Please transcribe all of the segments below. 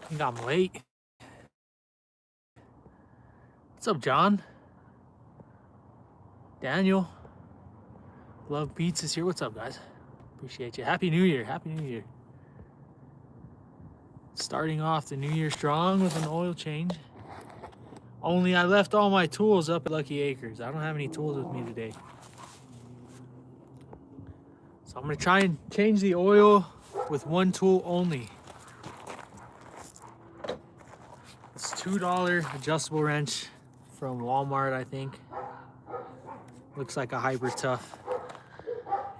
I think I'm late. What's up, John? Daniel. Love Beats is here. What's up, guys? Appreciate you. Happy New Year. Happy New Year. Starting off the new year strong with an oil change. Only I left all my tools up at Lucky Acres. I don't have any tools with me today. So I'm gonna try and change the oil with one tool only. It's $2 adjustable wrench from Walmart, I think. Looks like a Hyper Tough.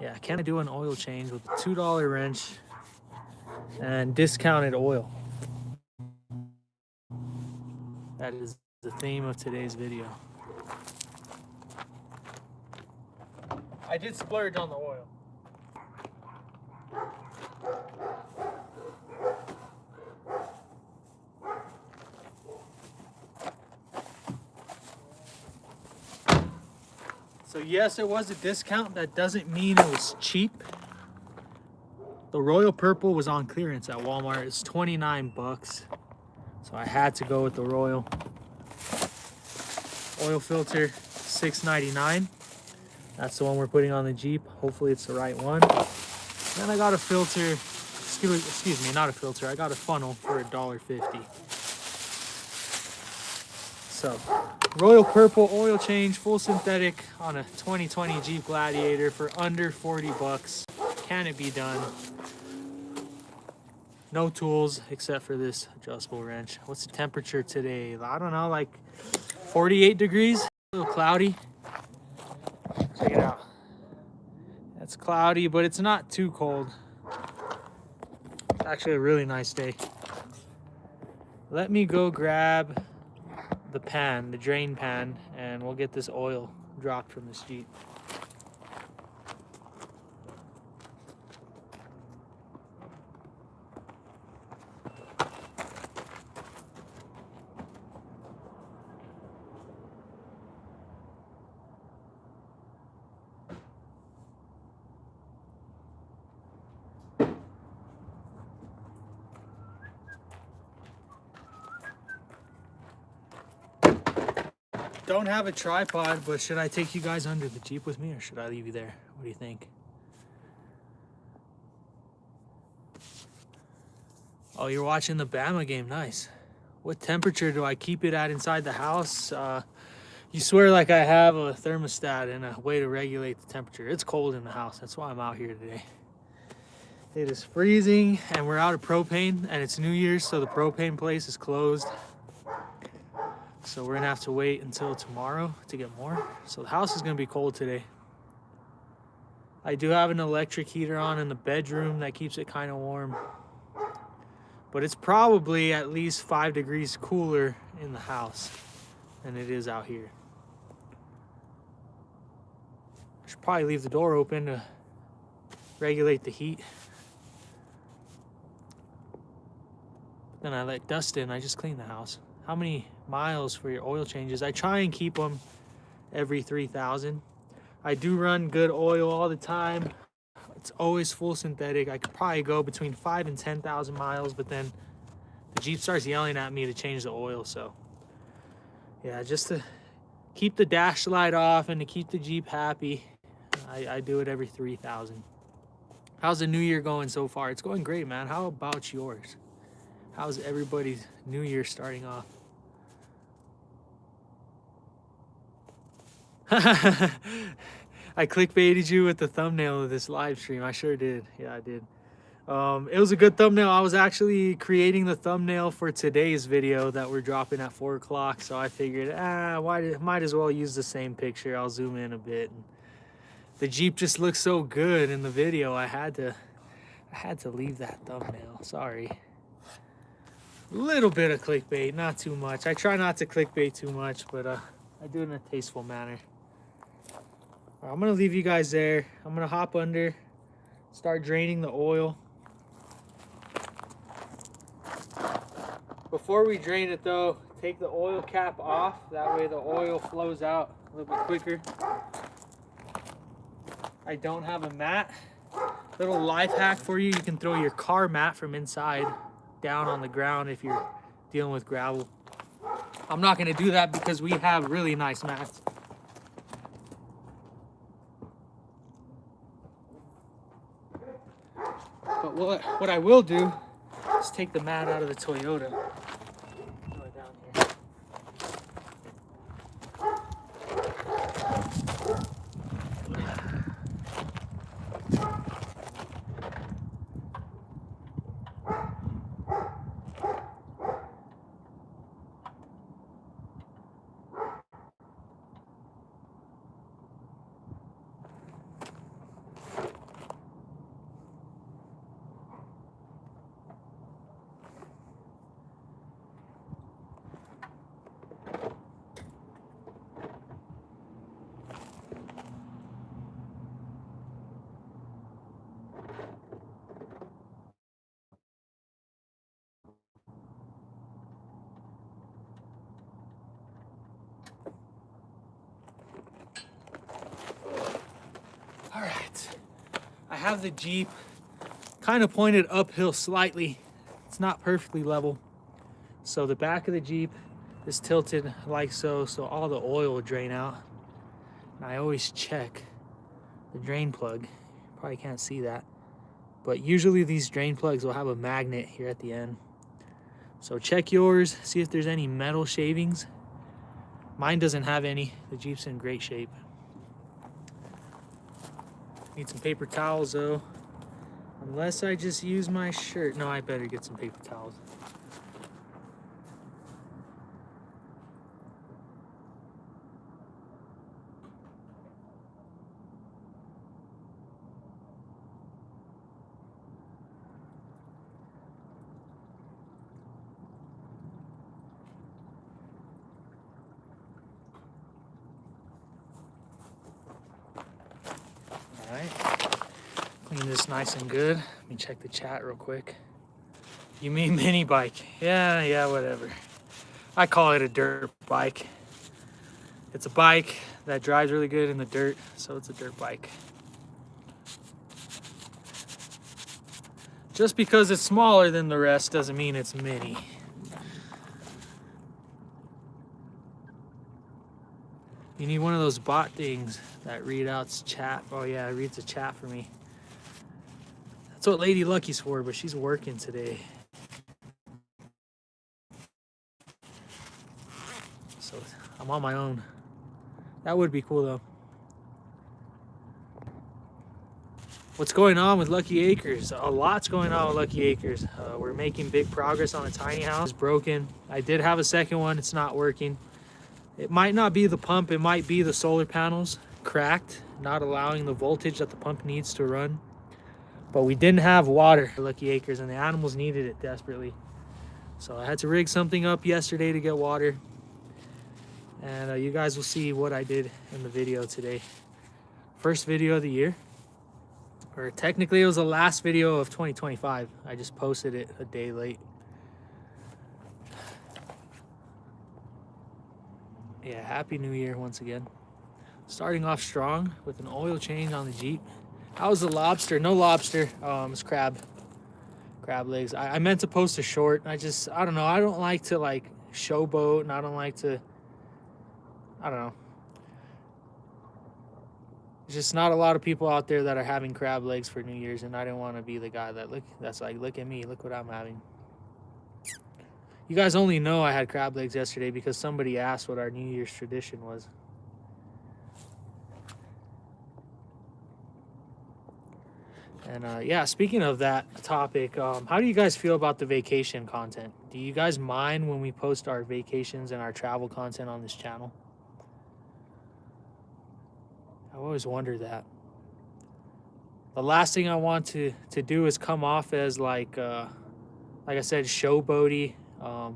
Yeah, can I do an oil change with a $2 wrench and discounted oil? That is the theme of today's video. I did splurge on the oil. So yes, it was a discount. That doesn't mean it was cheap. The Royal Purple was on clearance at Walmart. It's 29 bucks. So I had to go with the Royal. Oil filter, $6.99. That's the one we're putting on the Jeep. Hopefully it's the right one. Then I got a filter, excuse me, not a filter. I got a funnel for $1.50. So, Royal Purple oil change, full synthetic on a 2020 Jeep Gladiator for under 40 bucks. Can it be done? No tools except for this adjustable wrench. What's the temperature today? I don't know, like 48 degrees, a little cloudy. Check it out. It's cloudy, but it's not too cold. It's actually a really nice day. Let me go grab the pan, the drain pan, and we'll get this oil dropped from this Jeep. Don't have a tripod, but should I take you guys under the Jeep with me or should I leave you there? What do you think? Oh, you're watching the Bama game. Nice. What temperature do I keep it at inside the house? You swear like I have a thermostat and a way to regulate the temperature. It's cold in the house. That's why I'm out here today. It is freezing and we're out of propane and it's New Year's, so the propane place is closed. So we're gonna have to wait until tomorrow to get more. So the house is gonna be cold today. I do have an electric heater on in the bedroom that keeps it kind of warm. But it's probably at least 5 degrees cooler in the house than it is out here. I should probably leave the door open to regulate the heat. Then I let dust in, I just clean the house. How many miles for your oil changes? I try and keep them every 3,000. I do run good oil all the time. It's always full synthetic. I could probably go between 5,000 and 10,000 miles, but then the Jeep starts yelling at me to change the oil. So yeah, just to keep the dash light off and to keep the Jeep happy, I do it every 3,000. How's the new year going so far? It's going great, man. How about yours? How's everybody's new year starting off? I clickbaited you with the thumbnail of this live stream. I sure did. Yeah, I did. It was a good thumbnail. I was actually creating the thumbnail for today's video that we're dropping at 4 o'clock. So I figured, might as well use the same picture. I'll zoom in a bit. And the Jeep just looks so good in the video. I had to leave that thumbnail. Sorry. A little bit of clickbait, not too much. I try not to clickbait too much, but I do it in a tasteful manner. Right, I'm gonna leave you guys there. I'm gonna hop under, start draining the oil. Before we drain it though, take the oil cap off. That way the oil flows out a little bit quicker. I don't have a mat. Little life hack for you. You can throw your car mat from inside down on the ground if you're dealing with gravel. I'm not going to do that because we have really nice mats. But what I will do is take the mat out of the Toyota. Throw it down here. All right, I have the Jeep kind of pointed uphill slightly. It's not perfectly level. So the back of the Jeep is tilted like so all the oil will drain out. And I always check the drain plug. You probably can't see that. But usually these drain plugs will have a magnet here at the end. So check yours, see if there's any metal shavings. Mine doesn't have any. The Jeep's in great shape. Need some paper towels though. Unless I just use my shirt. No, I better get some paper towels. All right. Clean this nice and good. Let me check the chat real quick. You mean mini bike? Yeah, whatever. I call it a dirt bike. It's a bike that drives really good in the dirt, so it's a dirt bike. Just because it's smaller than the rest doesn't mean it's mini. You need one of those bot things that read out chat. Oh yeah, it reads the chat for me. That's what Lady Lucky's for, but she's working today. So I'm on my own. That would be cool though. What's going on with Lucky Acres? A lot's going on with Lucky Acres. We're making big progress on the tiny house. It's broken. I did have a second one. It's not working. It might not be the pump. It might be the solar panels cracked, not allowing the voltage that the pump needs to run. But we didn't have water for Lucky Acres, and the animals needed it desperately. So I had to rig something up yesterday to get water. And you guys will see what I did in the video today. First video of the year. Or technically it was the last video of 2025. I just posted it a day late. Yeah, Happy New Year once again. Starting off strong with an oil change on the Jeep. How was the lobster? No lobster. It's crab. Crab legs. I meant to post a short. I don't know. I don't like to like showboat, and I don't like to, I don't know. There's just not a lot of people out there that are having crab legs for New Year's, and I didn't want to be the guy that's like, look at me, look what I'm having. You guys only know I had crab legs yesterday because somebody asked what our New Year's tradition was. And yeah, speaking of that topic, how do you guys feel about the vacation content? Do you guys mind when we post our vacations and our travel content on this channel? I've always wondered that. The last thing I want to do is come off as like I said, showboaty. I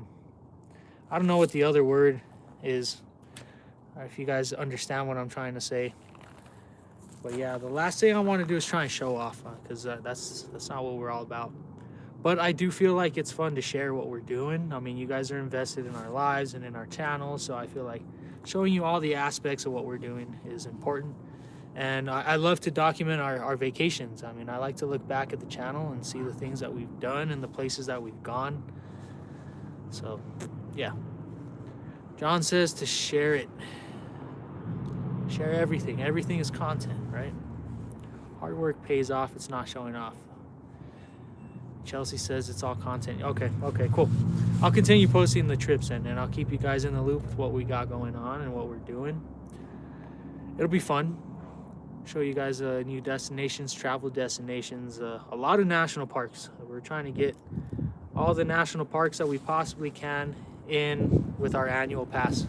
don't know what the other word is, if you guys understand what I'm trying to say. But yeah, the last thing I want to do is try and show off, because that's not what we're all about. But I do feel like it's fun to share what we're doing. I mean, you guys are invested in our lives and in our channel, so I feel like showing you all the aspects of what we're doing is important. And I love to document our vacations. I mean, I like to look back at the channel and see the things that we've done and the places that we've gone. So, yeah. John says to share it. Share everything. Everything is content, right? Hard work pays off. It's not showing off. Chelsea says it's all content. Okay, cool. I'll continue posting the trips and I'll keep you guys in the loop with what we got going on and what we're doing. It'll be fun. Show you guys new destinations, travel destinations, a lot of national parks. We're trying to get all the national parks that we possibly can in with our annual pass.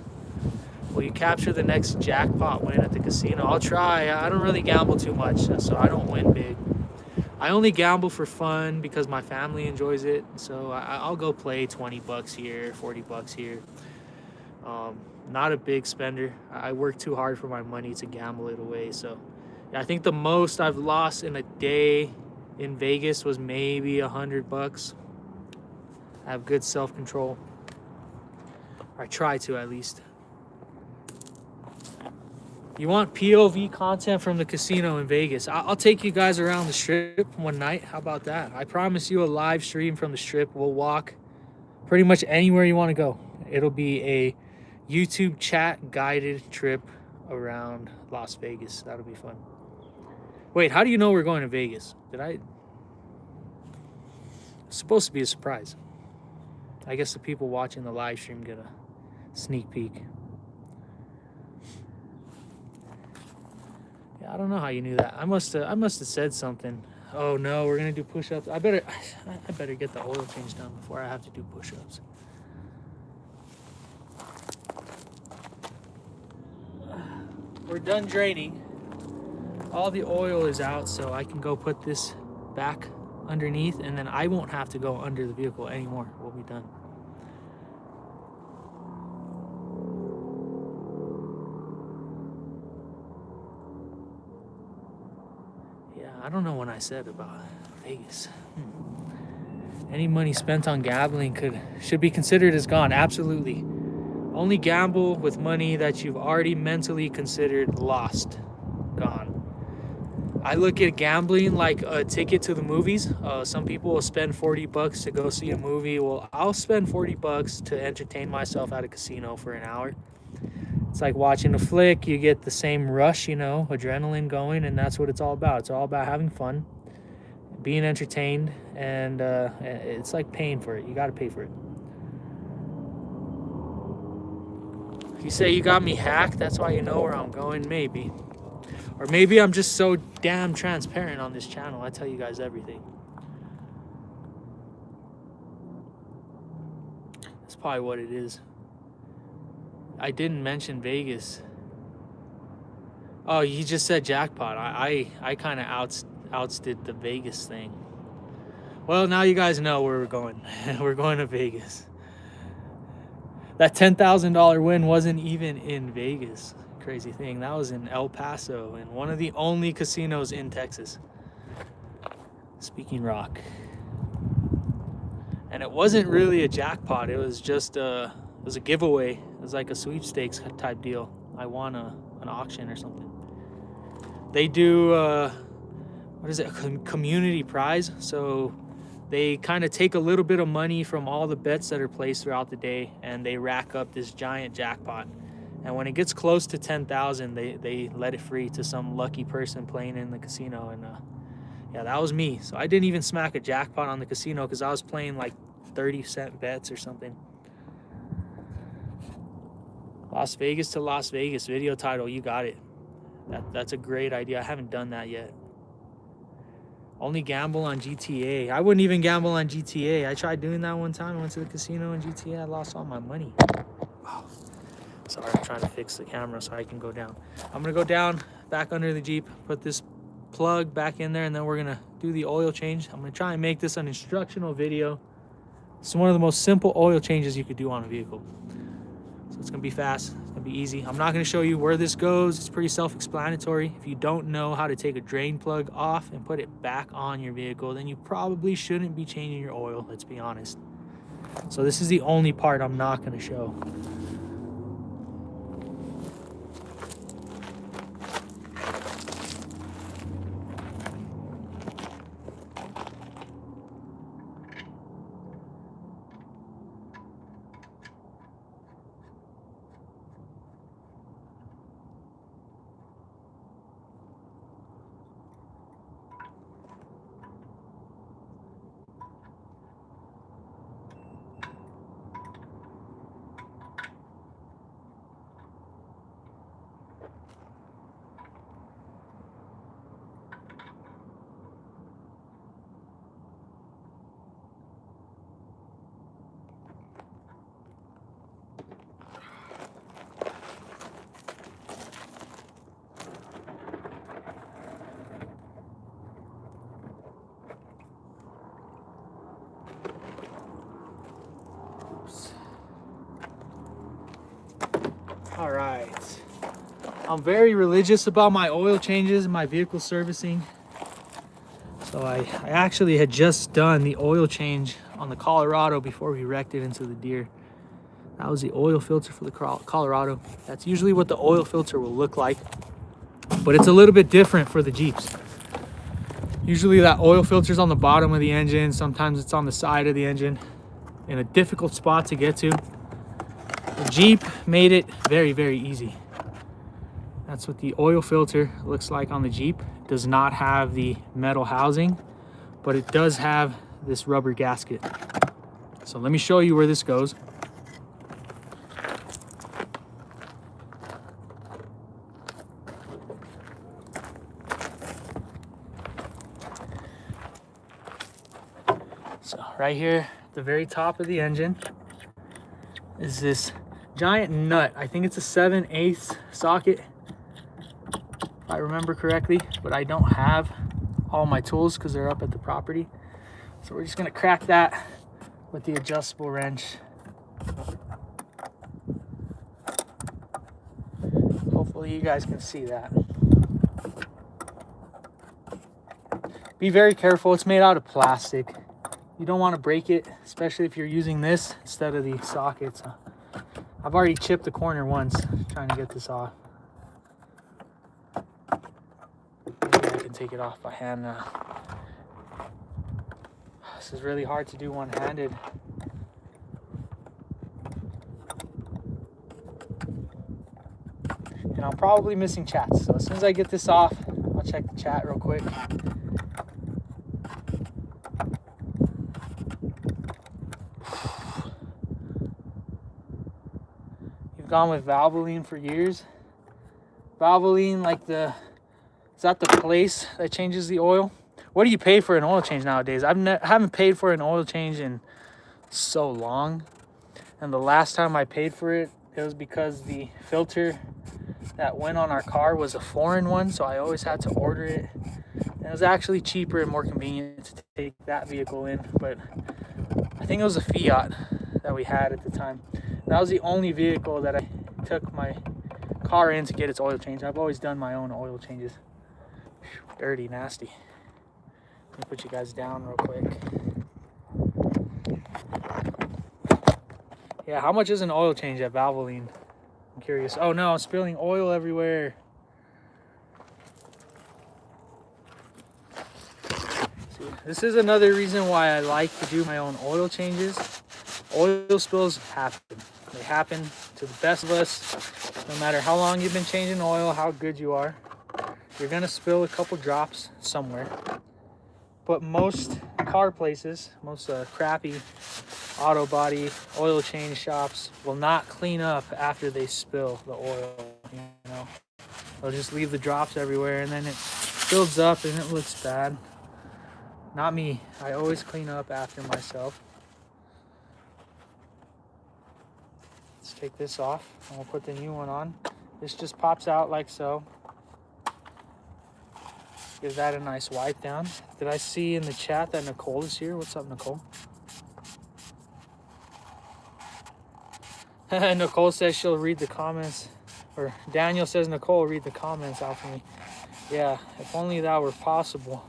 Will you capture the next jackpot win at the casino? I'll try. I don't really gamble too much, so I don't win big. I only gamble for fun because my family enjoys it. So I'll go play 20 bucks here, 40 bucks here. Not a big spender. I work too hard for my money to gamble it away. So yeah, I think the most I've lost in a day in Vegas was maybe 100 bucks. I have good self-control. Or I try to, at least. You want POV content from the casino in Vegas? I'll take you guys around the strip one night. How about that? I promise you a live stream from the strip. We'll walk pretty much anywhere you want to go. It'll be a YouTube chat guided trip around Las Vegas. That'll be fun. Wait, how do you know we're going to Vegas? It's supposed to be a surprise. I guess the people watching the live stream get a sneak peek. I don't know how you knew that. I must have said something. Oh no, we're gonna do push-ups. I better get the oil change done before I have to do push-ups. We're done draining. All the oil is out, so I can go put this back underneath, and then I won't have to go under the vehicle anymore. We'll be done. I don't know what I said about Vegas. Any money spent on gambling should be considered as gone. Absolutely. Only gamble with money that you've already mentally considered lost. Gone. I look at gambling like a ticket to the movies. Some people will spend 40 bucks to go see a movie. Well, I'll spend 40 bucks to entertain myself at a casino for an hour. It's like watching a flick. You get the same rush, adrenaline going, and that's what it's all about. It's all about having fun, being entertained, and it's like paying for it. You got to pay for it. If you say you got me hacked, that's why you know where I'm going, maybe. Or maybe I'm just so damn transparent on this channel. I tell you guys everything. That's probably what it is. I didn't mention Vegas. Oh, you just said jackpot. I kind of outdid the Vegas thing. Well, now you guys know where we're going. We're going to Vegas. That $10,000 win wasn't even in Vegas. Crazy thing. That was in El Paso, and one of the only casinos in Texas. Speaking Rock. And it wasn't really a jackpot. It was just it was a giveaway. It was like a sweepstakes type deal. I won an auction or something. They do what is it? A community prize. So they kind of take a little bit of money from all the bets that are placed throughout the day, and they rack up this giant jackpot. And when it gets close to 10,000, they let it free to some lucky person playing in the casino. And yeah, that was me. So I didn't even smack a jackpot on the casino because I was playing like 30-cent bets or something. Las Vegas to Las Vegas video title. You got it. That's a great idea. I haven't done that yet. Only gamble on GTA. I wouldn't even gamble on GTA. I tried doing that one time. I went to the casino in GTA. I lost all my money. Oh. Sorry, I'm trying to fix the camera so I can go down. I'm going to go down, back under the Jeep, put this plug back in there, and then we're going to do the oil change. I'm going to try and make this an instructional video. It's one of the most simple oil changes you could do on a vehicle. So it's going to be fast. It's going to be easy. I'm not going to show you where this goes. It's pretty self-explanatory. If you don't know how to take a drain plug off and put it back on your vehicle, then you probably shouldn't be changing your oil, let's be honest. So this is the only part I'm not going to show. All right. I'm very religious about my oil changes and my vehicle servicing. So I actually had just done the oil change on the Colorado before we wrecked it into the deer. That was the oil filter for the Colorado. That's usually what the oil filter will look like, but it's a little bit different for the Jeeps. Usually that oil filter's on the bottom of the engine. Sometimes it's on the side of the engine in a difficult spot to get to. The Jeep made it very, very easy. That's what the oil filter looks like on the Jeep. It does not have the metal housing, but it does have this rubber gasket. So let me show you where this goes. So right here at the very top of the engine is this giant nut. I think it's a 7/8 socket, if I remember correctly, but I don't have all my tools because they're up at the property. So we're just gonna crack that with the adjustable wrench. Hopefully you guys can see that. Be very careful, it's made out of plastic. You don't want to break it, especially if you're using this instead of the sockets. I've already chipped the corner once trying to get this off. Maybe I can take it off by hand now. This is really hard to do one-handed. And I'm probably missing chats, so as soon as I get this off, I'll check the chat real quick. Gone with Valvoline for years. Valvoline, like is that the place that changes the oil? What do you pay for an oil change nowadays? I haven't paid for an oil change in so long, and the last time I paid for it, it was because the filter that went on our car was a foreign one, so I always had to order it. And it was actually cheaper and more convenient to take that vehicle in, but I think it was a Fiat that we had at the time. That was the only vehicle that I took my car in to get its oil change. I've always done my own oil changes. Whew, dirty, nasty. Let me put you guys down real quick. Yeah, how much is an oil change at Valvoline? I'm curious. Oh no, I'm spilling oil everywhere. See, this is another reason why I like to do my own oil changes. Oil spills happen. They happen to the best of us. No matter how long you've been changing oil, how good you are, you're gonna spill a couple drops somewhere. But most car places, most crappy auto body oil change shops will not clean up after they spill the oil. You know, they'll just leave the drops everywhere, and then it builds up and it looks bad. Not me. I always clean up after myself. Let's take this off and we'll put the new one on. This just pops out like so. Give that a nice wipe down. Did I see in the chat that Nicole is here? What's up, Nicole? Nicole says she'll read the comments. Or Daniel says Nicole read the comments out for me. Yeah, if only that were possible.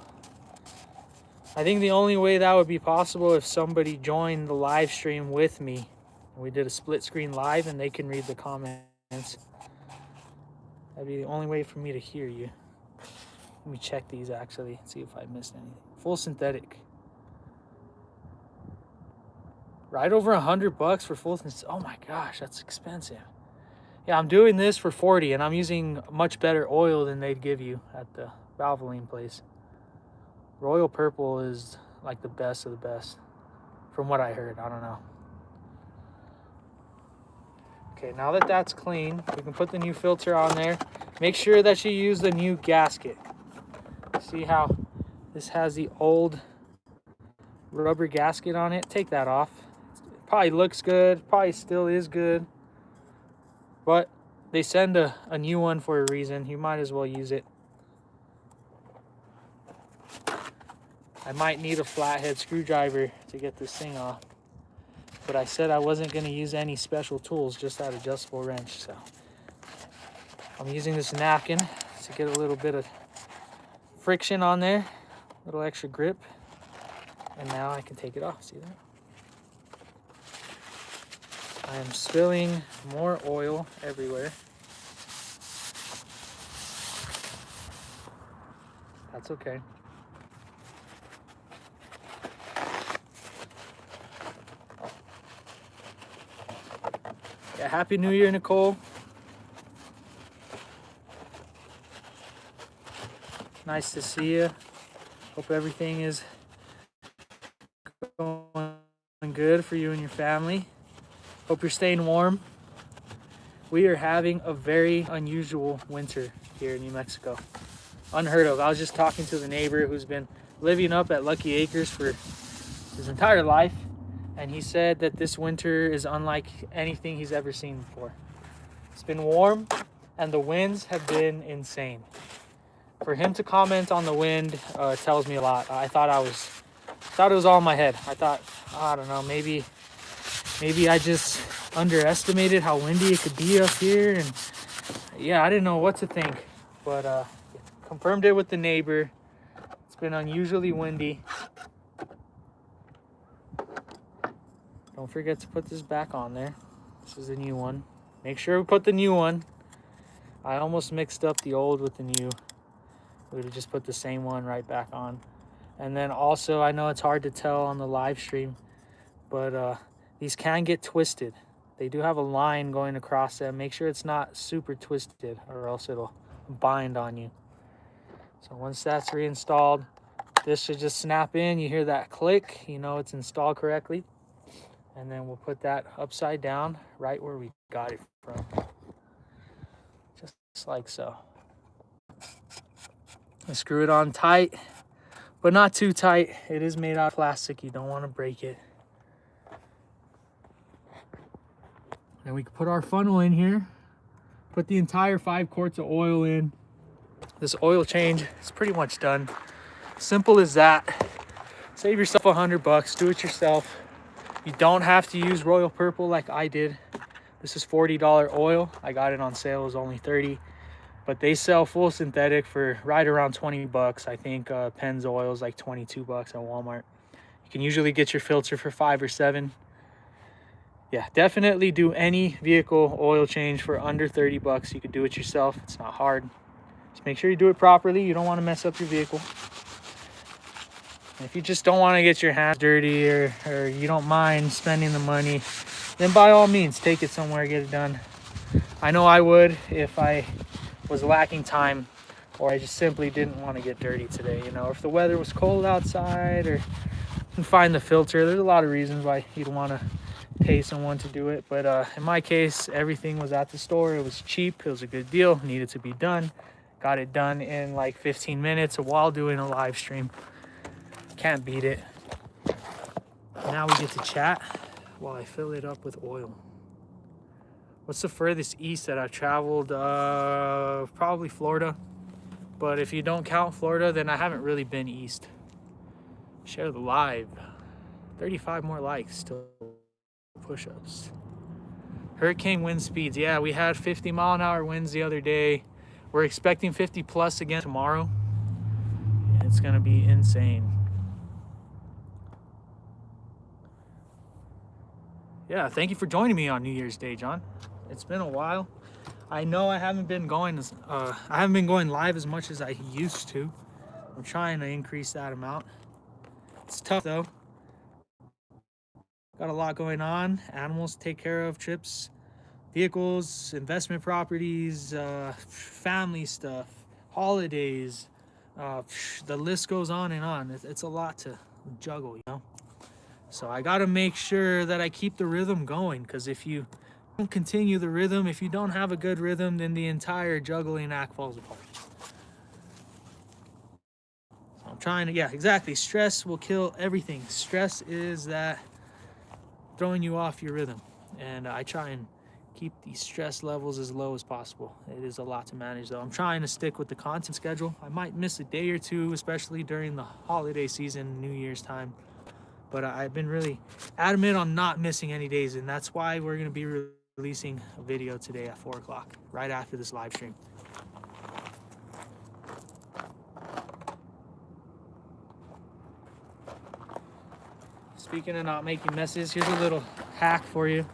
I think the only way that would be possible if somebody joined the live stream with me. We did a split screen live and they can read the comments. That'd be the only way for me to hear you. Let me check these actually, see if I missed anything. Full synthetic. Right over $100 for full synthetic. Oh my gosh, that's expensive. Yeah, I'm doing this for 40 and I'm using much better oil than they'd give you at the Valvoline place. Royal Purple is like the best of the best, from what I heard. I don't know. Okay, now that that's clean, we can put the new filter on there. Make sure that you use the new gasket. See how this has the old rubber gasket on it? Take that off. It probably looks good, probably still is good, but they send a new one for a reason. You might as well use it. I might need a flathead screwdriver to get this thing off, but I said I wasn't going to use any special tools, just that adjustable wrench. So I'm using this napkin to get a little bit of friction on there, a little extra grip, and now I can take it off. See that? I am spilling more oil everywhere. That's okay. Yeah, Happy New Year, Nicole. Nice to see you. Hope everything is going good for you and your family. Hope you're staying warm. We are having a very unusual winter here in New Mexico. Unheard of. I was just talking to the neighbor who's been living up at Lucky Acres for his entire life, and he said that this winter is unlike anything he's ever seen before. It's been warm, and the winds have been insane. For him to comment on the wind tells me a lot. I thought it was all in my head. I thought, I don't know, maybe I just underestimated how windy it could be up here, and yeah, I didn't know what to think. But confirmed it with the neighbor. It's been unusually windy. Don't forget to put this back on there. This is the new one. Make sure we put the new one. I almost mixed up the old with the new. We would just put the same one right back on. And then also, I know it's hard to tell on the live stream, but these can get twisted. They do have a line going across them. Make sure it's not super twisted or else it'll bind on you. So once that's reinstalled, this should just snap in. You hear that click, you know it's installed correctly. And then we'll put that upside down right where we got it from. Just like so. And screw it on tight, but not too tight. It is made out of plastic. You don't want to break it. Then we can put our funnel in here. Put the entire 5 quarts of oil in. This oil change is pretty much done. Simple as that. Save yourself $100. Do it yourself. You don't have to use Royal Purple like I did. This is $40 oil. I got it on sale. It was only $30. But they sell full synthetic for right around $20. I think Pennzoil is like $22 at Walmart. You can usually get your filter for $5 or $7. Yeah, definitely do any vehicle oil change for under $30. You could do it yourself. It's not hard. Just make sure you do it properly. You don't want to mess up your vehicle. If you just don't want to get your hands dirty or you don't mind spending the money, then by all means, take it somewhere, get it done. I know I would if I was lacking time or I just simply didn't want to get dirty today. You know, if the weather was cold outside or couldn't find the filter, there's a lot of reasons why you'd want to pay someone to do it. But in my case, everything was at the store. It was cheap. It was a good deal. Needed to be done. Got it done in like 15 minutes while doing a live stream. Can't beat it. Now we get to chat while I fill it up with oil. What's the furthest east that I've traveled? Probably Florida. But if you don't count Florida, then I haven't really been east. Share the live. 35 more likes to push-ups. Hurricane wind speeds. Yeah, we had 50-mile-an-hour winds the other day. We're expecting 50 plus again tomorrow. It's gonna be insane. Yeah, thank you for joining me on New Year's Day, John. It's been a while. I know I haven't been going live as much as I used to. I'm trying to increase that amount. It's tough though. Got a lot going on. Animals to take care of, trips, vehicles, investment properties, family stuff, holidays. The list goes on and on. It's a lot to juggle, you know. So I got to make sure that I keep the rhythm going, because if you don't continue the rhythm, if you don't have a good rhythm, then the entire juggling act falls apart. So I'm trying to, yeah, exactly. Stress will kill everything. Stress is that throwing you off your rhythm. And I try and keep the stress levels as low as possible. It is a lot to manage though. I'm trying to stick with the content schedule. I might miss a day or two, especially during the holiday season, New Year's time. But I've been really adamant on not missing any days, and that's why we're going to be releasing a video today at 4 o'clock, right after this live stream. Speaking of not making messes, here's a little hack for you.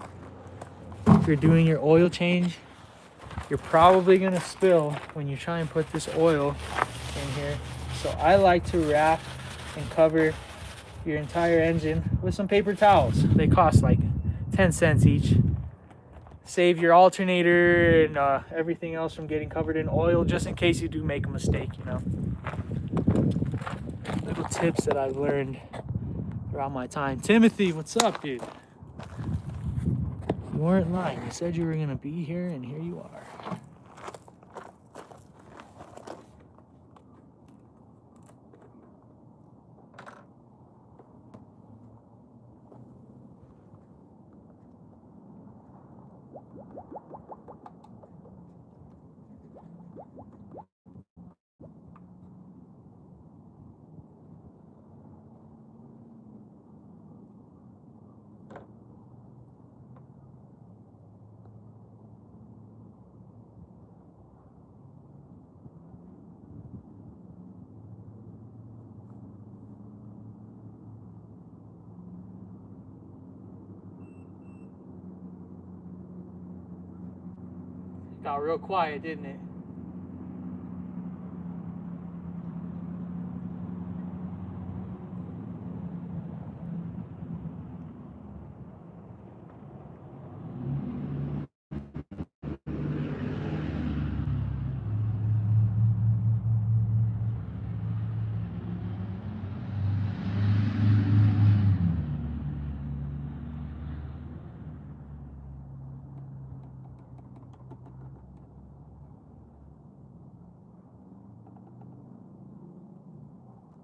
If you're doing your oil change, you're probably gonna spill when you try and put this oil in here. So I like to wrap and cover your entire engine with some paper towels. They cost like 10 cents each. Save your alternator and everything else from getting covered in oil, just in case you do make a mistake, you know. Little tips that I've learned throughout my time. Timothy, what's up, dude? You weren't lying. You said you were gonna be here, and here you are. Got real quiet, didn't it?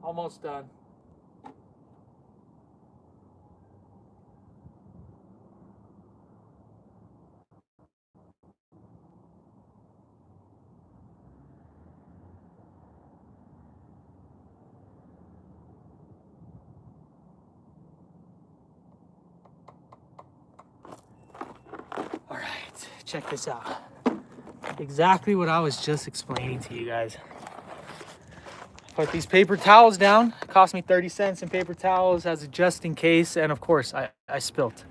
Almost done. All right, check this out. Exactly what I was just explaining to you guys. Put these paper towels down. It cost me 30 cents in paper towels as a just in case, and of course I spilt.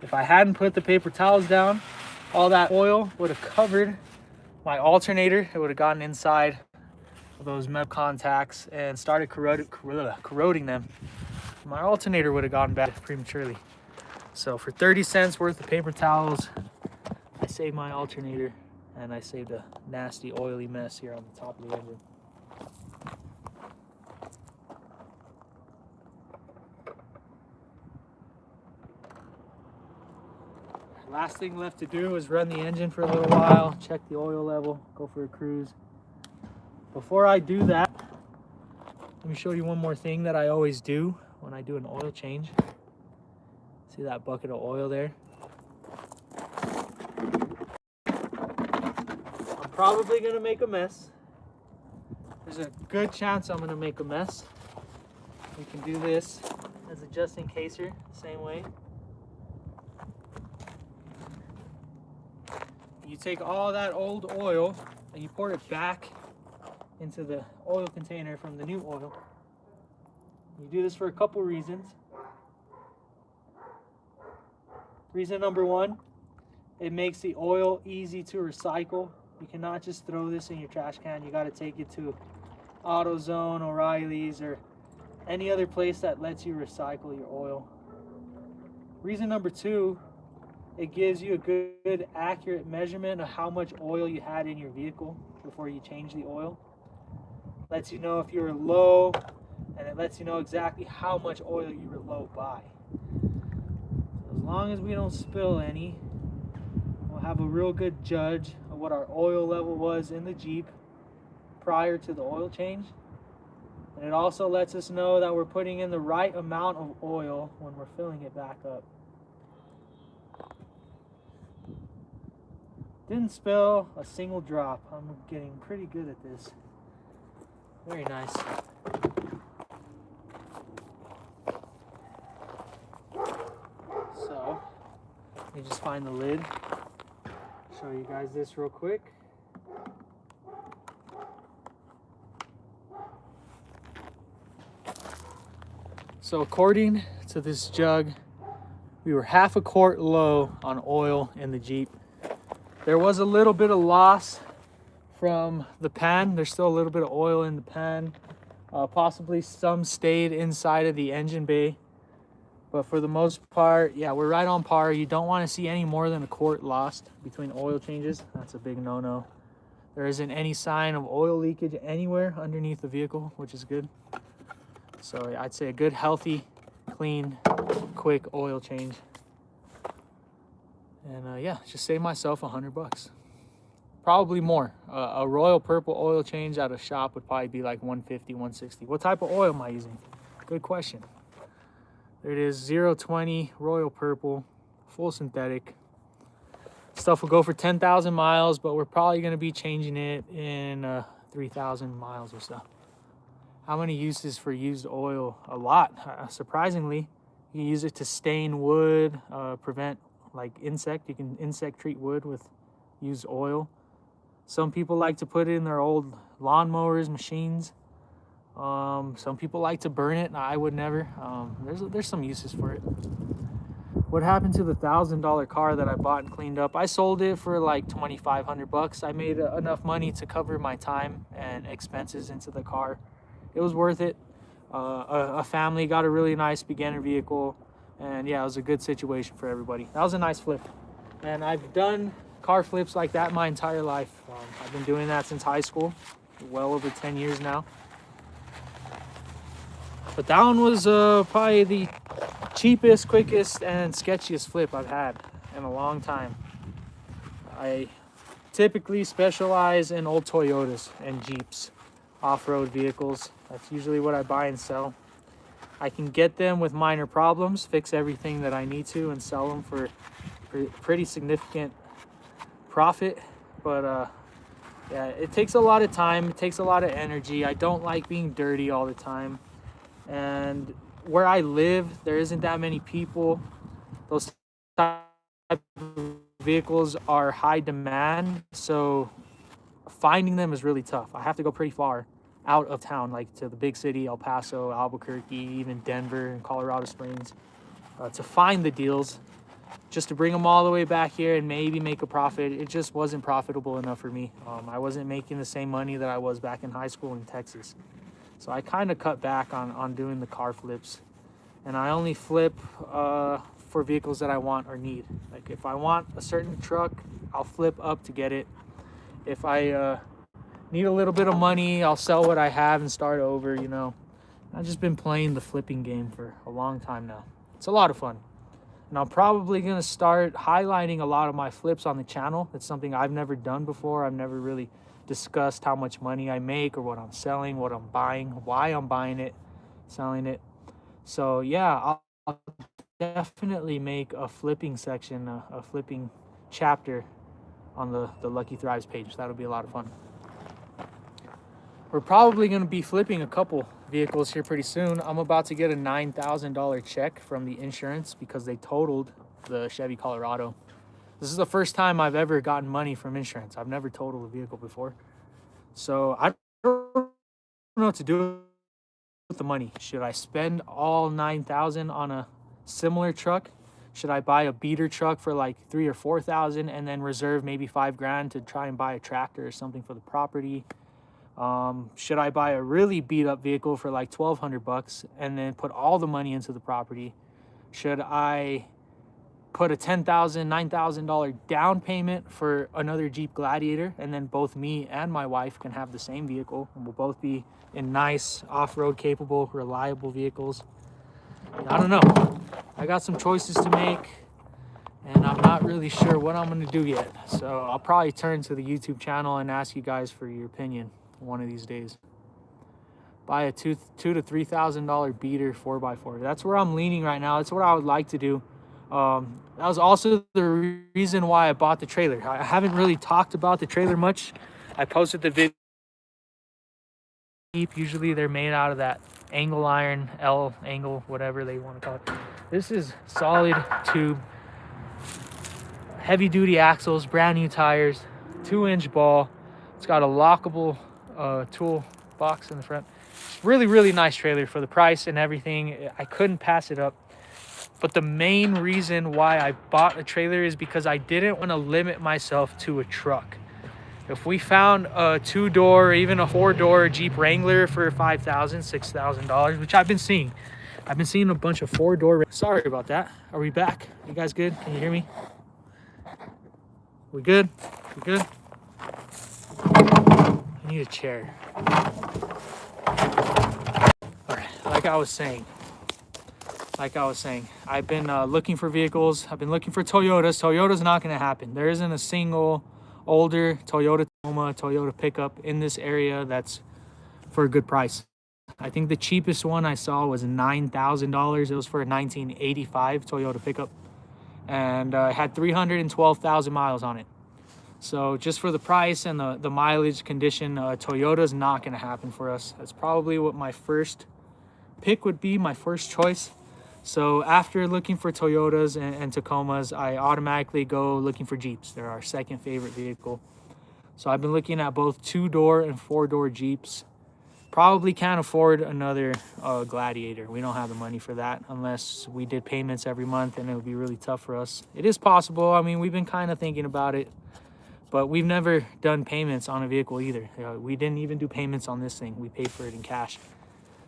If I hadn't put the paper towels down, all that oil would have covered my alternator. It would have gotten inside of those metal contacts and started corroding them. My alternator would have gotten bad prematurely. So for 30 cents worth of paper towels, I saved my alternator and I saved a nasty oily mess here on the top of the engine. Last thing left to do is run the engine for a little while, check the oil level, go for a cruise. Before I do that, let me show you one more thing that I always do when I do an oil change. See that bucket of oil there? I'm probably gonna make a mess. There's a good chance I'm gonna make a mess. We can do this as a just in caser, same way. You take all that old oil and you pour it back into the oil container from the new oil. You do this for a couple reasons. Reason number one, it makes the oil easy to recycle. You cannot just throw this in your trash can. You got to take it to AutoZone, O'Reilly's, or any other place that lets you recycle your oil. Reason number two, it gives you a good, accurate measurement of how much oil you had in your vehicle before you change the oil. Lets you know if you were low, and it lets you know exactly how much oil you were low by. So as long as we don't spill any, we'll have a real good judge of what our oil level was in the Jeep prior to the oil change. And it also lets us know that we're putting in the right amount of oil when we're filling it back up. Didn't spill a single drop. I'm getting pretty good at this. Very nice. So, Let me just find the lid. Show you guys this real quick. So according to this jug, we were half a quart low on oil in the Jeep. There was a little bit of loss from the pan. There's still a little bit of oil in the pan. Possibly some stayed inside of the engine bay. But for the most part, yeah, we're right on par. You don't want to see any more than a quart lost between oil changes. That's a big no-no. There isn't any sign of oil leakage anywhere underneath the vehicle, which is good. So yeah, I'd say a good, healthy, clean, quick oil change. And yeah, just save myself $100. Probably more. A royal purple oil change at a shop would probably be like $150, $160. What type of oil am I using? Good question. There it is, 020 royal purple, full synthetic. Stuff will go for 10,000 miles, but we're probably going to be changing it in 3,000 miles or so. How many uses for used oil? A lot. Surprisingly, you can use it to stain wood, prevent like insect. You can insect treat wood with used oil. Some people like to put it in their old lawnmowers, machines. Some people like to burn it. I would never. There's some uses for it. What happened to the $1,000 car that I bought and cleaned up? I sold it for like $2,500. I made enough money to cover my time and expenses into the car. It was worth it. A family got a really nice beginner vehicle, and yeah, it was a good situation for everybody. That was a nice flip, and I've done car flips like that my entire life. I've been doing that since high school, well over 10 years now. But that one was probably the cheapest, quickest, and sketchiest flip I've had in a long time. I typically specialize in old Toyotas and Jeeps, off-road vehicles. That's usually what I buy and sell. I can get them with minor problems, fix everything that I need to, and sell them for pretty significant profit. But yeah, it takes a lot of time. It takes a lot of energy. I don't like being dirty all the time. And where I live, there isn't that many people. Those type of vehicles are high demand, so finding them is really tough. I have to go pretty far out of town, like to the big city, El Paso, Albuquerque, even Denver and Colorado Springs, to find the deals. Just to bring them all the way back here and maybe make a profit, it just wasn't profitable enough for me. I wasn't making the same money that I was back in high school in Texas. So I kind of cut back on doing the car flips. And I only flip for vehicles that I want or need. Like if I want a certain truck, I'll flip up to get it. If I need a little bit of money, I'll sell what I have and start over, you know. I've just been playing the flipping game for a long time now. It's a lot of fun. And I'm probably going to start highlighting a lot of my flips on the channel. It's something I've never done before. I've never really discussed how much money I make or what I'm selling, what I'm buying, why I'm buying it, selling it. So yeah, I'll definitely make a flipping section, a flipping chapter on the Lucky Thrives page. That'll be a lot of fun. We're probably going to be flipping a couple vehicles here pretty soon. I'm about to get a $9,000 check from the insurance because they totaled the Chevy Colorado. This is the first time I've ever gotten money from insurance. I've never totaled a vehicle before. So I don't know what to do with the money. Should I spend all $9,000 on a similar truck? Should I buy a beater truck for like $3,000 or $4,000 and then reserve maybe $5,000 to try and buy a tractor or something for the property? Should I buy a really beat up vehicle for like $1,200 and then put all the money into the property? Should I put a $10,000, $9,000 down payment for another Jeep Gladiator, and then both me and my wife can have the same vehicle and we'll both be in nice off-road capable, reliable vehicles? I don't know. I got some choices to make and I'm not really sure what I'm going to do yet. So I'll probably turn to the YouTube channel and ask you guys for your opinion one of these days. Buy a $2,000 to $3,000 beater 4x4. That's where I'm leaning right now. That's what I would like to do. That was also the reason why I bought the trailer. I haven't really talked about the trailer much. I posted the video. Usually they're made out of that angle iron, L angle, whatever they want to call it. This is solid tube heavy duty axles, brand new tires, 2-inch ball. It's got a lockable tool box in the front. Really, really nice trailer for the price and everything. I couldn't pass it up. But the main reason why I bought a trailer is because I didn't want to limit myself to a truck. If we found a 2-door or even a 4-door Jeep Wrangler for $5,000, $6,000, which I've been seeing a bunch of 4-door. Sorry about that. Are we back? You guys good? Can you hear me? We good? We good? I need a chair. All right, like I was saying, I've been looking for vehicles. I've been looking for Toyotas. Toyota's not going to happen. There isn't a single older Toyota Tacoma, Toyota pickup in this area that's for a good price. I think the cheapest one I saw was $9,000. It was for a 1985 Toyota pickup, and it had 312,000 miles on it. So just for the price and the mileage condition, Toyota's not going to happen for us. That's probably what my first pick would be, my first choice. So after looking for Toyotas and Tacomas, I automatically go looking for Jeeps. They're our second favorite vehicle. So I've been looking at both 2-door and 4-door Jeeps. Probably can't afford another Gladiator. We don't have the money for that unless we did payments every month, and it would be really tough for us. It is possible. I mean, we've been kind of thinking about it, but we've never done payments on a vehicle either. We didn't even do payments on this thing. We paid for it in cash.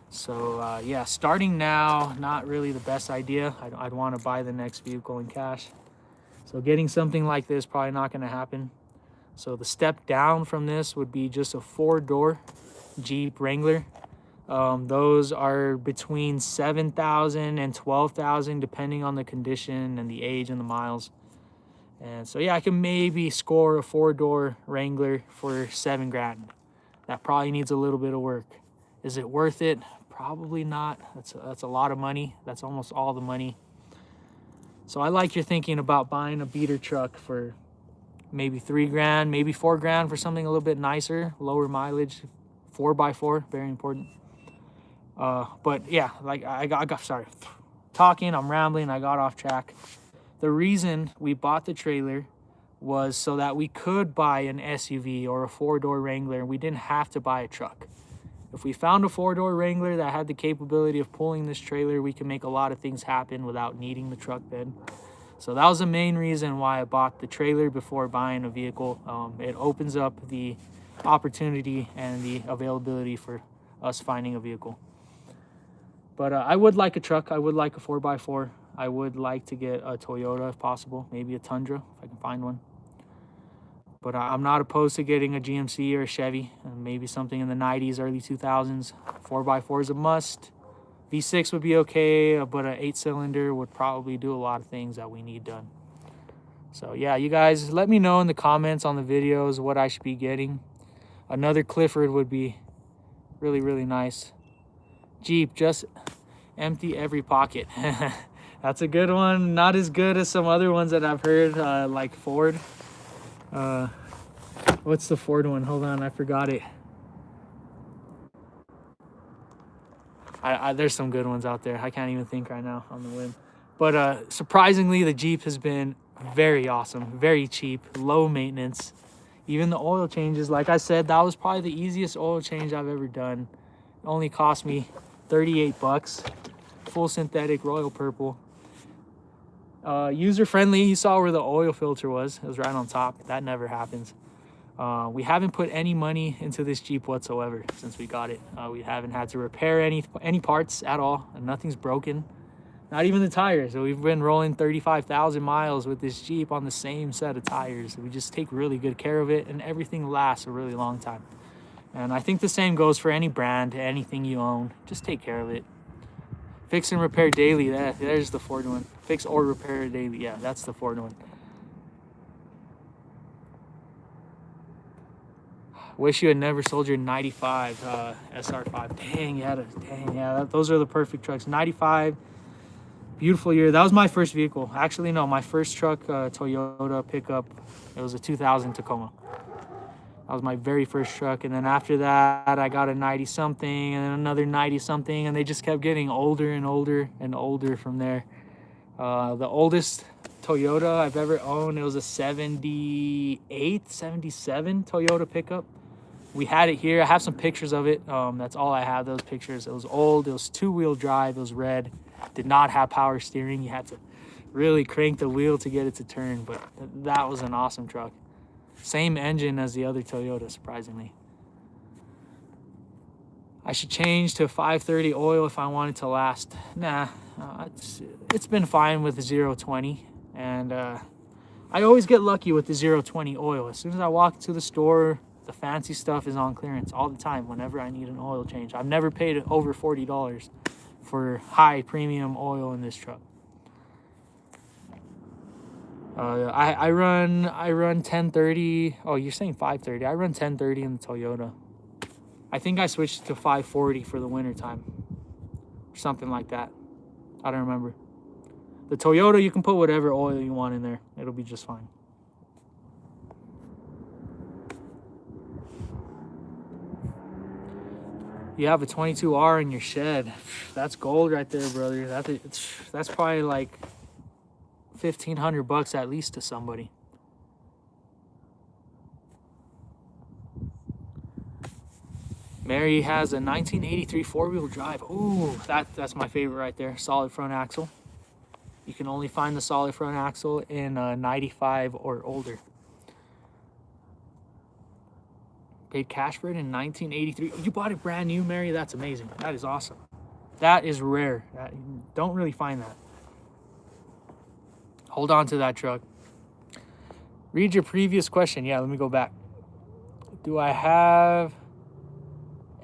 So yeah, starting now, not really the best idea. I'd want to buy the next vehicle in cash. So getting something like this, probably not going to happen. So the step down from this would be just a 4-door Jeep Wrangler. Those are between $7,000 and $12,000 depending on the condition and the age and the miles. And so yeah, I can maybe score a 4-door Wrangler for $7,000. That probably needs a little bit of work. Is it worth it? Probably not. That's a lot of money. That's almost all the money. So I like you're thinking about buying a beater truck for maybe $3,000, maybe $4,000 for something a little bit nicer, lower mileage, 4x4, very important. But yeah, like I got sorry, talking, I'm rambling, I got off track. The reason we bought the trailer was so that we could buy an SUV or a 4-door Wrangler, and we didn't have to buy a truck. If we found a 4-door Wrangler that had the capability of pulling this trailer, we can make a lot of things happen without needing the truck bed. So that was the main reason why I bought the trailer before buying a vehicle. It opens up the opportunity and the availability for us finding a vehicle. But I would like a truck. I would like a 4x4. I would like to get a Toyota if possible, maybe a Tundra if I can find one. But I'm not opposed to getting a GMC or a Chevy, and maybe something in the 90s, early 2000s. 4x4 is a must. V6 would be okay, but an 8-cylinder would probably do a lot of things that we need done. So yeah, you guys, let me know in the comments on the videos what I should be getting. Another Clifford would be really, really nice. Jeep, just empty every pocket. That's a good one. Not as good as some other ones that I've heard, like Ford. What's the Ford one? Hold on, I forgot it. There's some good ones out there. I can't even think right now on the whim. But surprisingly, the Jeep has been very awesome, very cheap, low maintenance. Even the oil changes, like I said, that was probably the easiest oil change I've ever done. It only cost me $38. Full synthetic royal purple. User friendly. You saw where the oil filter was. It was right on top. That never happens. We haven't put any money into this Jeep whatsoever since we got it. We haven't had to repair any parts at all, and nothing's broken. Not even the tires. So we've been rolling 35,000 miles with this Jeep on the same set of tires. We just take really good care of it, and everything lasts a really long time. And I think the same goes for any brand, anything you own. Just take care of it. Fix and repair daily. There's the Ford one. Fix or repair daily. Yeah, that's the Ford one. Wish you had never sold your 95 SR5. Dang, yeah, those are the perfect trucks. 95, beautiful year. That was my first vehicle. Actually, no, my first truck, Toyota pickup. It was a 2000 Tacoma. That was my very first truck. And then after that, I got a 90-something and then another 90-something. And they just kept getting older and older and older from there. The oldest Toyota I've ever owned. It was a 78, 77 Toyota pickup. We had it here. I have some pictures of it. That's all I have, those pictures. It was old. It was 2-wheel drive. It was red. Did not have power steering. You had to really crank the wheel to get it to turn, but that was an awesome truck. Same engine as the other Toyota, surprisingly. I should change to 530 oil if I want it to last. Nah, it's been fine with the 020, and I always get lucky with the 020 oil. As soon as I walk into the store, the fancy stuff is on clearance all the time whenever I need an oil change. I've never paid over $40 for high premium oil in this truck. I run 1030. Oh, you're saying 530. I run 1030 in the Toyota. I think I switched to 540 for the winter time, or something like that. I don't remember. The Toyota, you can put whatever oil you want in there. It'll be just fine. You have a 22R in your shed. That's gold right there, brother. That's probably like $1,500 at least to somebody. Mary has a 1983 4-wheel drive. Ooh, that's my favorite right there. Solid front axle. You can only find the solid front axle in 95 or older. Paid cash for it in 1983. You bought it brand new, Mary? That's amazing. That is awesome. That is rare. Don't really find that. Hold on to that truck. Read your previous question. Yeah, let me go back. Do I have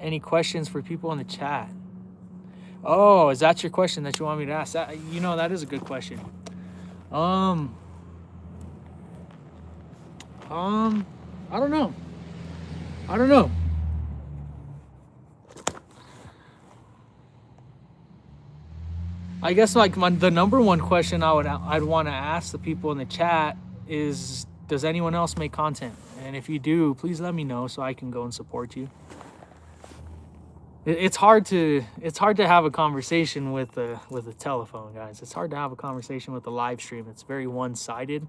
any questions for people in the chat? Oh, is that your question that you want me to ask? That is a good question. I don't know. I guess like the number one question I'd want to ask the people in the chat is, does anyone else make content? And if you do, please let me know so I can go and support you. It's hard to have a conversation with a telephone, guys. It's hard to have a conversation with a live stream. It's very one-sided.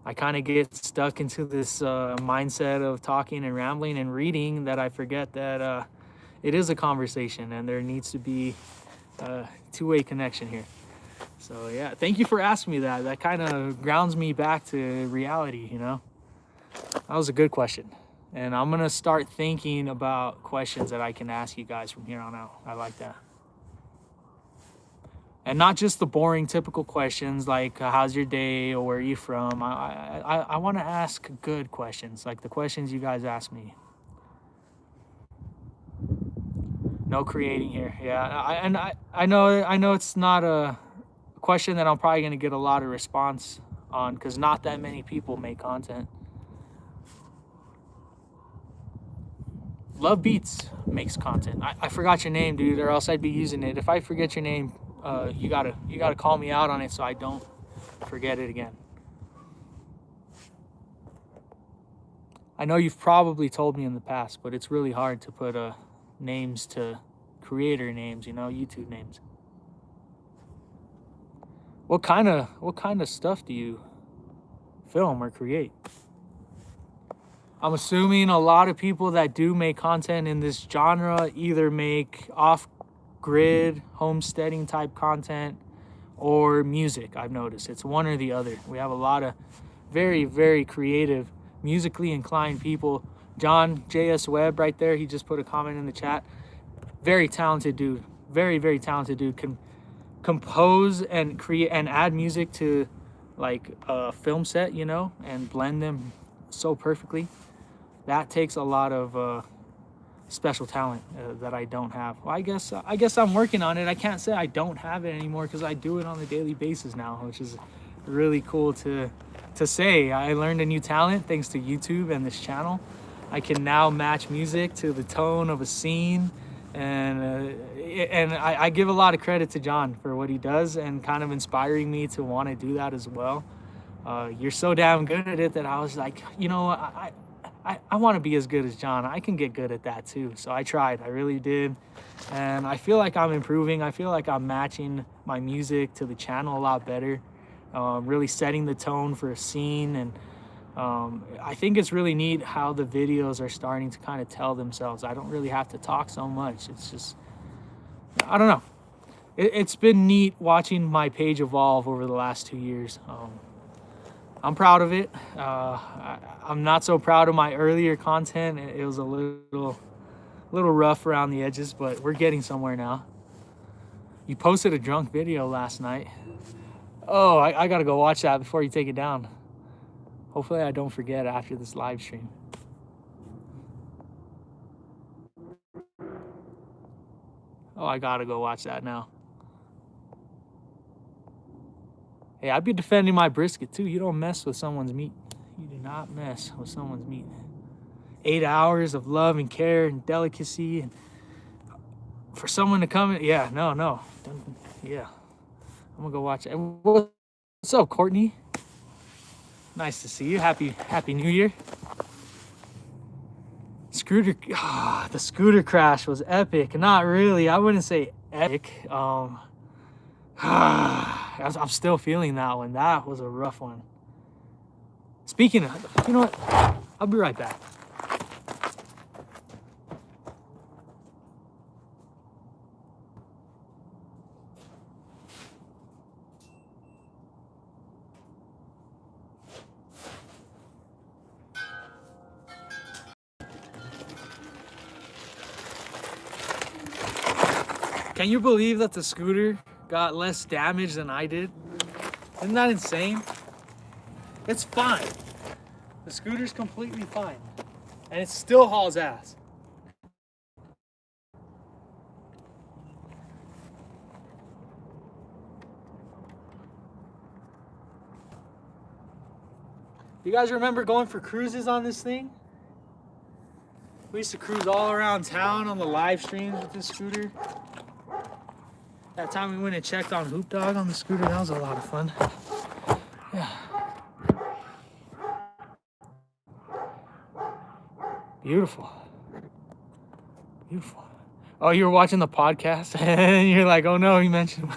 I kind of get stuck into this mindset of talking and rambling and reading that I forget that it is a conversation and there needs to be a two-way connection here. So yeah, thank you for asking me that. That kind of grounds me back to reality, you know? That was a good question. And I'm going to start thinking about questions that I can ask you guys from here on out. I like that. And not just the boring, typical questions like, how's your day or where are you from? I want to ask good questions, like the questions you guys ask me. No creating here. Yeah, I know it's not a question that I'm probably going to get a lot of response on because not that many people make content. Love Beats makes content. I forgot your name, dude, or else I'd be using it. If I forget your name, you gotta call me out on it so I don't forget it again. I know you've probably told me in the past, but it's really hard to put names to creator names, you know, YouTube names. What kind of stuff do you film or create? I'm assuming a lot of people that do make content in this genre either make off-grid, homesteading type content or music. I've noticed it's one or the other. We have a lot of very, very creative, musically inclined people. John J.S. Webb right there, he just put a comment in the chat. Very talented dude. Very, very talented dude. Can compose and create and add music to like a film set, you know, and blend them so perfectly. That takes a lot of special talent that I don't have. Well, I guess I'm working on it. I can't say I don't have it anymore because I do it on a daily basis now, which is really cool to say. I learned a new talent thanks to YouTube and this channel. I can now match music to the tone of a scene, and I give a lot of credit to John for what he does and kind of inspiring me to want to do that as well. You're so damn good at it that I was like, you know, I want to be as good as John. I can get good at that too. So I tried. I really did. And I feel like I'm improving. I feel like I'm matching my music to the channel a lot better. really setting the tone for a scene. And I think it's really neat how the videos are starting to kind of tell themselves. I don't really have to talk so much. It's just, I don't know. It's been neat watching my page evolve over the last 2 years. I'm proud of it. I'm not so proud of my earlier content. It was a little rough around the edges, but we're getting somewhere now. You posted a drunk video last night. Oh, I gotta go watch that before you take it down. Hopefully I don't forget after this live stream. Oh, I gotta go watch that now. Hey, I'd be defending my brisket too. You don't mess with someone's meat. You do not mess with someone's meat. 8 hours of love and care and delicacy, and for someone to come in, yeah, no. Yeah, I'm gonna go watch it. What's up, Courtney? Nice to see you. Happy New Year. The scooter crash was epic. Not really. I wouldn't say epic. I'm still feeling that one. That was a rough one. Speaking of, you know what? I'll be right back. Can you believe that the scooter got less damage than I did? Isn't that insane? It's fine. The scooter's completely fine. And it still hauls ass. You guys remember going for cruises on this thing? We used to cruise all around town on the live streams with this scooter. That time we went and checked on Hoop Dog on the scooter, that was a lot of fun. Yeah. Beautiful. Beautiful. Oh, you were watching the podcast and you're like, oh no, he mentioned.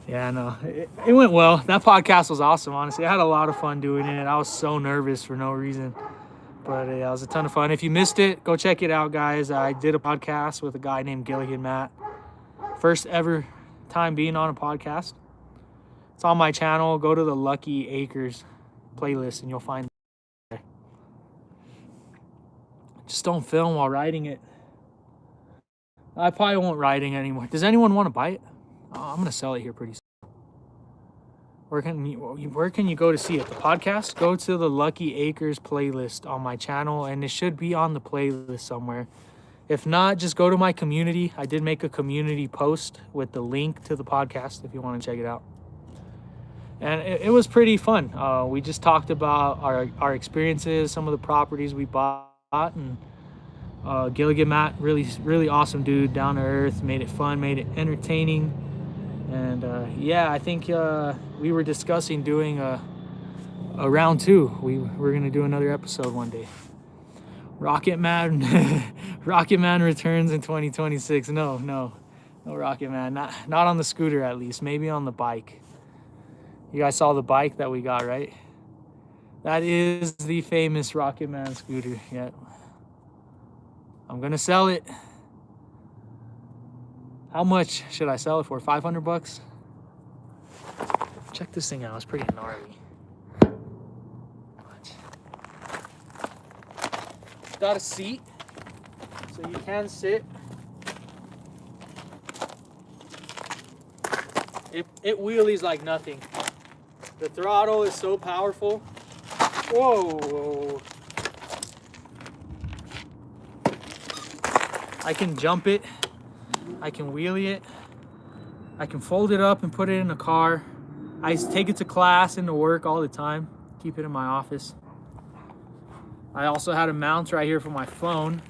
Yeah, no, it went well. That podcast was awesome, honestly. I had a lot of fun doing it. I was so nervous for no reason. But yeah, it was a ton of fun. If you missed it, go check it out, guys. I did a podcast with a guy named Gilligan Matt. First ever time being on a podcast. It's on my channel. Go to the Lucky Acres playlist and you'll find it there. Just don't film while riding it. I probably won't riding anymore. Does anyone want to buy it? Oh, I'm going to sell it here pretty soon. Where can you go to see it? The podcast? Go to the Lucky Acres playlist on my channel, and it should be on the playlist somewhere. If not, just go to my community. I did make a community post with the link to the podcast if you want to check it out. And it was pretty fun. We just talked about our experiences, some of the properties we bought, and Gilligan Matt, really awesome dude, down to earth, made it fun, made it entertaining. And yeah, I think we were discussing doing a round 2. We're gonna do another episode one day. Rocket Man returns in 2026. No Rocket Man, not on the scooter at least. Maybe on the bike. You guys saw the bike that we got, right? That is the famous Rocket Man scooter. Yeah, I'm gonna sell it. How much should I sell it for? 500 bucks? Check this thing out. It's pretty gnarly. It's got a seat, so you can sit. It wheelies like nothing. The throttle is so powerful. Whoa. I can jump it. I can wheelie it. I can fold it up and put it in a car. I take it to class and to work all the time. Keep it in my office. I also had a mount right here for my phone.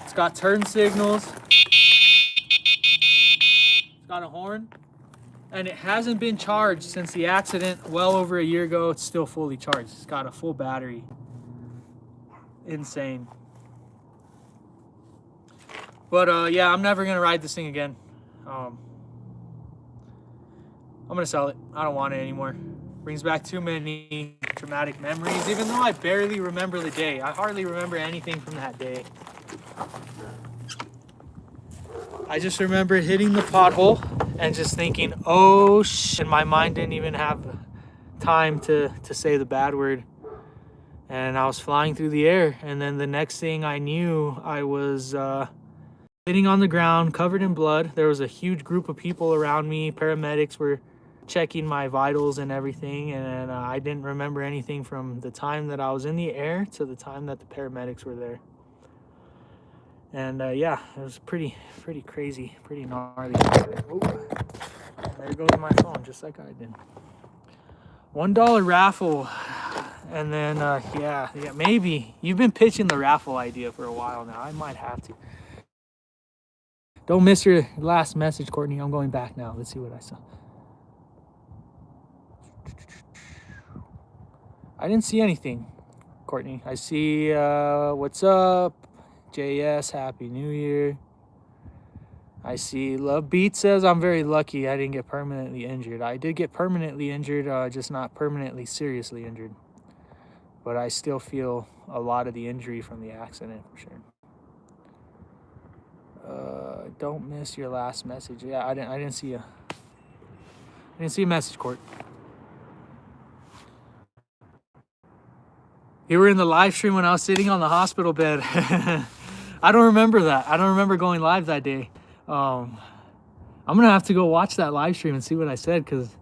It's got turn signals. It's got a horn. And it hasn't been charged since the accident well over a year ago. It's still fully charged. It's got a full battery. Insane. But yeah, I'm never gonna ride this thing again. I'm gonna sell it. I don't want it anymore. Brings back too many traumatic memories, even though I barely remember the day. I hardly remember anything from that day. I just remember hitting the pothole and just thinking, oh shit, and my mind didn't even have time to say the bad word. And I was flying through the air, and then the next thing I knew, I was sitting on the ground, covered in blood. There was a huge group of people around me. Paramedics were checking my vitals and everything, and I didn't remember anything from the time that I was in the air to the time that the paramedics were there. And yeah, it was pretty crazy, pretty gnarly. Ooh, there goes my phone, just like I did. $1 raffle. And then yeah, maybe you've been pitching the raffle idea for a while now. I might have to. Don't miss your last message, Courtney. I'm going back now. Let's see what I saw. I didn't see anything, Courtney. I see what's up, JS, Happy New Year. I see Love Beat says I'm very lucky I didn't get permanently injured. I did get permanently injured, just not permanently seriously injured. But I still feel a lot of the injury from the accident for sure. Don't miss your last message. Yeah, I didn't see a message, Court. You were in the live stream when I was sitting on the hospital bed. I don't remember that. I don't remember going live that day. I'm gonna have to go watch that live stream and see what I said, because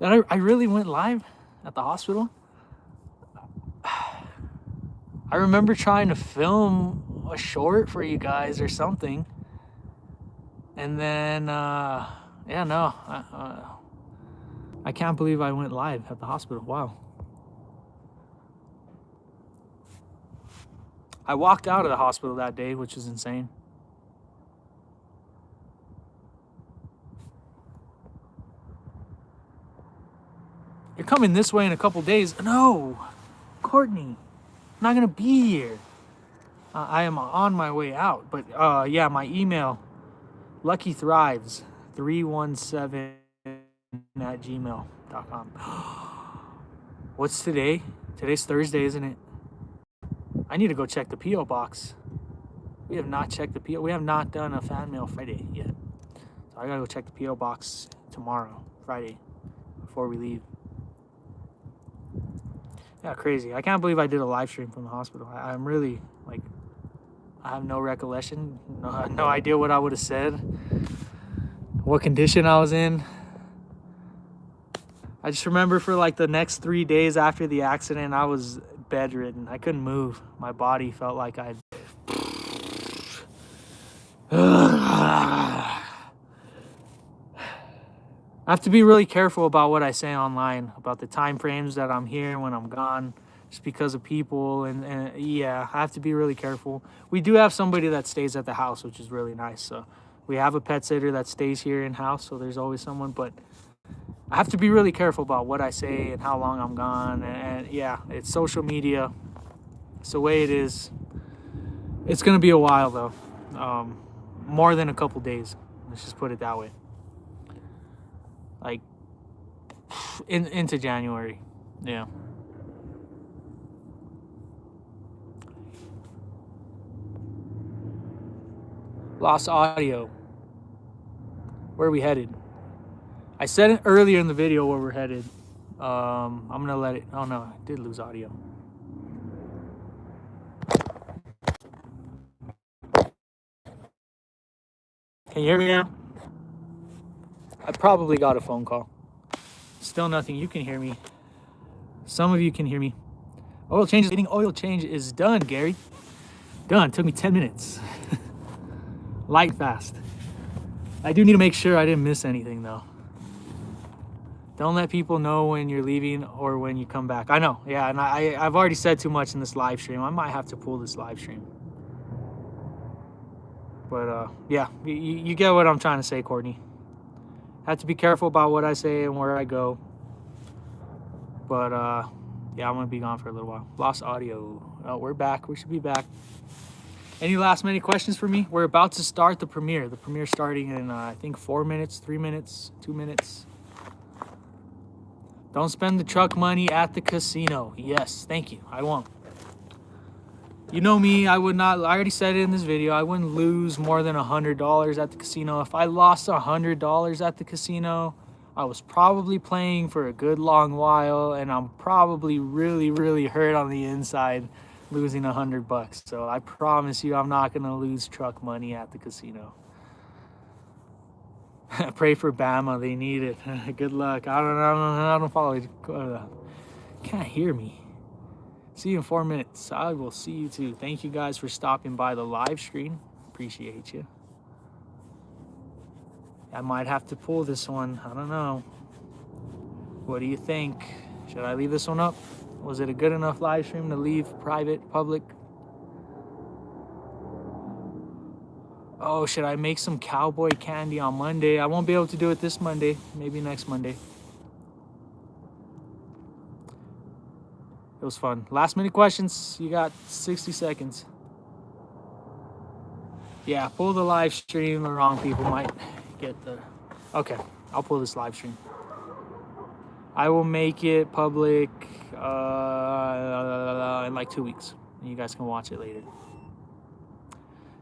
I really went live at the hospital. I remember trying to film a short for you guys or something, and then yeah, no, I can't believe I went live at the hospital. Wow. I walked out of the hospital that day, which is insane. You're coming this way in a couple days. No, Courtney, I'm not gonna be here. I am on my way out, but yeah, my email, luckythrives317@gmail.com. What's today? Today's Thursday, isn't it? I need to go check the P.O. box. We have not checked the P.O. We have not done a fan mail Friday yet. So I gotta go check the P.O. box tomorrow, Friday, before we leave. Yeah, crazy. I can't believe I did a live stream from the hospital. I'm really, like, I have no recollection, no idea what I would have said, what condition I was in. I just remember for like the next 3 days after the accident, I was bedridden. I couldn't move. My body felt like I have to be really careful about what I say online, about the time frames that I'm here and when I'm gone, just because of people. And yeah, I have to be really careful. We do have somebody that stays at the house, which is really nice. So we have a pet sitter that stays here in house, so there's always someone. But I have to be really careful about what I say and how long I'm gone. And yeah, it's social media. It's the way it is. It's gonna be a while though, more than a couple days. Let's just put it that way. Like into January, yeah. Lost audio. Where are we headed? I said it earlier in the video where we're headed. I'm gonna let it. Oh no, I did lose audio. Can you hear me now? I probably got a phone call. Still nothing. You can hear me. Some of you can hear me. Oil change. Getting oil change is done, Gary. Done. Took me 10 minutes. Light fast. I do need to make sure I didn't miss anything though. Don't let people know when you're leaving or when you come back. I know. Yeah, and I've already said too much in this live stream. I might have to pull this live stream. But yeah, you get what I'm trying to say, Courtney. Have to be careful about what I say and where I go. But yeah, I'm gonna be gone for a little while. Lost audio. Oh, we're back. We should be back. Any last minute questions for me? We're about to start the premiere. The premiere starting in I think 4 minutes, 3 minutes, 2 minutes. Don't spend the truck money at the casino. Yes, thank you. I won't. You know me, I would not, I already said it in this video, I wouldn't lose more than $100 at the casino. If I lost $100 at the casino, I was probably playing for a good long while, and I'm probably really, really hurt on the inside losing $100. So I promise you I'm not gonna lose truck money at the casino. Pray for Bama, they need it. Good luck. I don't follow it. Can't hear me. See you in 4 minutes. I will see you too. Thank you guys for stopping by the live stream. Appreciate you. I might have to pull this one. I don't know. What do you think? Should I leave this one up? Was it a good enough live stream to leave private, public? Oh, should I make some cowboy candy on Monday? I won't be able to do it this Monday. Maybe next Monday. It was fun. Last minute questions. You got 60 seconds. Yeah, pull the live stream. The wrong people might get the... Okay, I'll pull this live stream. I will make it public in like 2 weeks. And you guys can watch it later.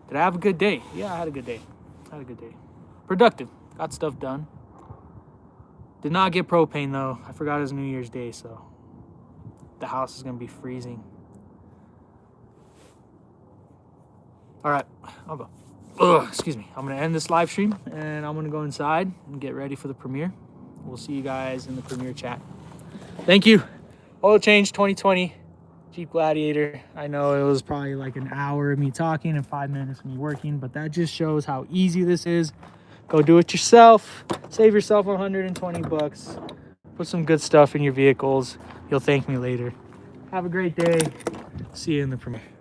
Did I have a good day? Yeah, I had a good day. Productive. Got stuff done. Did not get propane though. I forgot it was New Year's Day, so the house is gonna be freezing. All right, I'll go. Excuse me. I'm gonna end this live stream and I'm gonna go inside and get ready for the premiere. We'll see you guys in the premiere chat. Thank you. Oil change 2020 Jeep Gladiator. I know it was probably like an hour of me talking and 5 minutes of me working, but that just shows how easy this is. Go do it yourself. Save yourself $120. Put some good stuff in your vehicles. You'll thank me later. Have a great day. See you in the premiere.